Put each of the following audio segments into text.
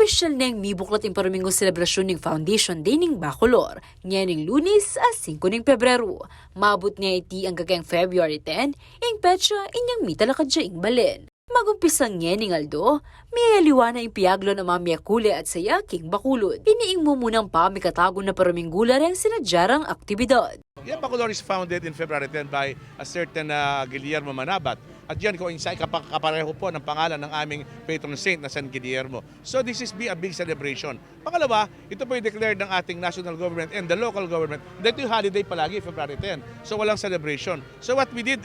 Opisyal na yung mibuklat yung paramingong selebrasyon ng Foundation Day ng Bacolor. Ngayon ng Lunes, 5 ng Pebrero. Mabot nga iti ang gagayang February 10, yung petsa inyang mitalakadya ing balen. Magumpisang nga ng Aldo, may aliwa na yung piyaglo ng mamya kule at saya king Bacolod. Iniing mo munang pa may katago na paraminggular ang sinadyarang aktibidad. Yeah, Bacolor is founded in February 10 by a certain Guillermo Manabat. At yan ko insay kapareho po ng pangalan ng aming patron saint na San Guillermo. So this is a big celebration. Pangalawa, ito po i-declare ng ating national government and the local government that yung holiday palagi, February 10. So walang celebration. So what we did,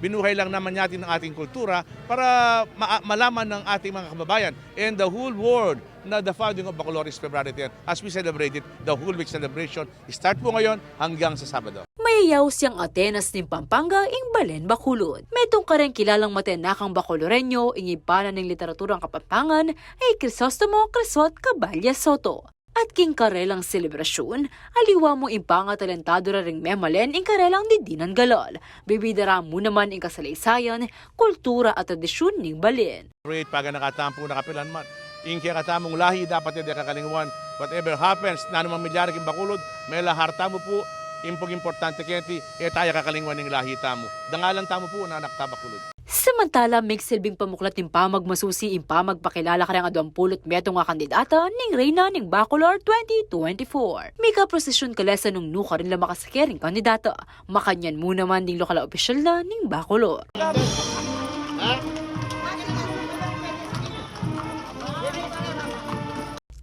binuhay lang naman natin ng ating kultura para malaman ng ating mga kababayan and the whole world na the founding of Bacolor is February 10. As we celebrated, the whole week celebration start po ngayon hanggang sa Sabado. Mayayaw siyang Atenas ng Pampanga ing Balen, Bacolod. May itong kareng kilalang matenakang Bacoloreño ing ipana ng literaturang Kapampangan ay Crisostomo Crisot Caballa Soto. At king karelang selebrasyon, aliwa mo impanga talentado ring memalen ing karelang didinan galal. Bibidara mo naman ing kasalaysayan, kultura at tradisyon ng Balen. Great pag nakatampo nakapilan man. Ing kaya katamong lahi dapat hindi kakalingwan. Whatever happens, nanumang milyari king Bacolod, may laharta mo po, impong importante kenti, tayo kakalingwan ng lahi tamo. Dangalang tamo po na anak Bacolod. Samantala, may silbing pamuklat ng pamagmasusi in pamagpakilala ka ng 20 metong nga kandidata ng Reyna ng Bacolor 2024. May kaprosesyon kalesa nung nuka rin lang makasakering kandidata. Makanyan mo naman ng lokal opisyal na ng Bacolor.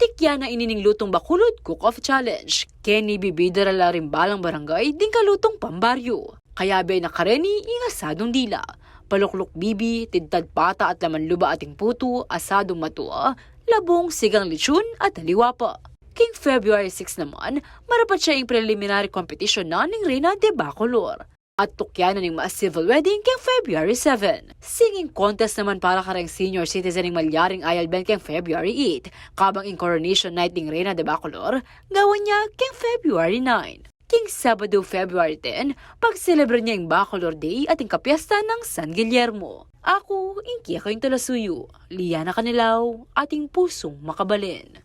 Tikyan na inining lutong Bacolod Cook-Off Challenge. Kenny bibidara la rin balang barangay din kalutong pambaryo. Kaya bay nakareni yung asadong dila. Palukluk bibi, tintad pata at laman luba ating puto, asadong matua, labong sigang lechon at haliwa pa. King February 6 naman, marapat siya yung preliminary competition na ng Reyna de Bacolor. At tukyan na ng mga civil wedding kay February 7. Singing contest naman para karang senior citizen ng Malyaring Ayalben kay February 8. Kabang in coronation night ng Reyna de Bacolor, gawan niya kay February 9. King Sabado February 10, pag-celebrate niya yung Bacolor Day at yung kapiesta ng San Guillermo. Ako, Inkia kayong Talasuyo, Liana Canilaw, ating pusong makabalin.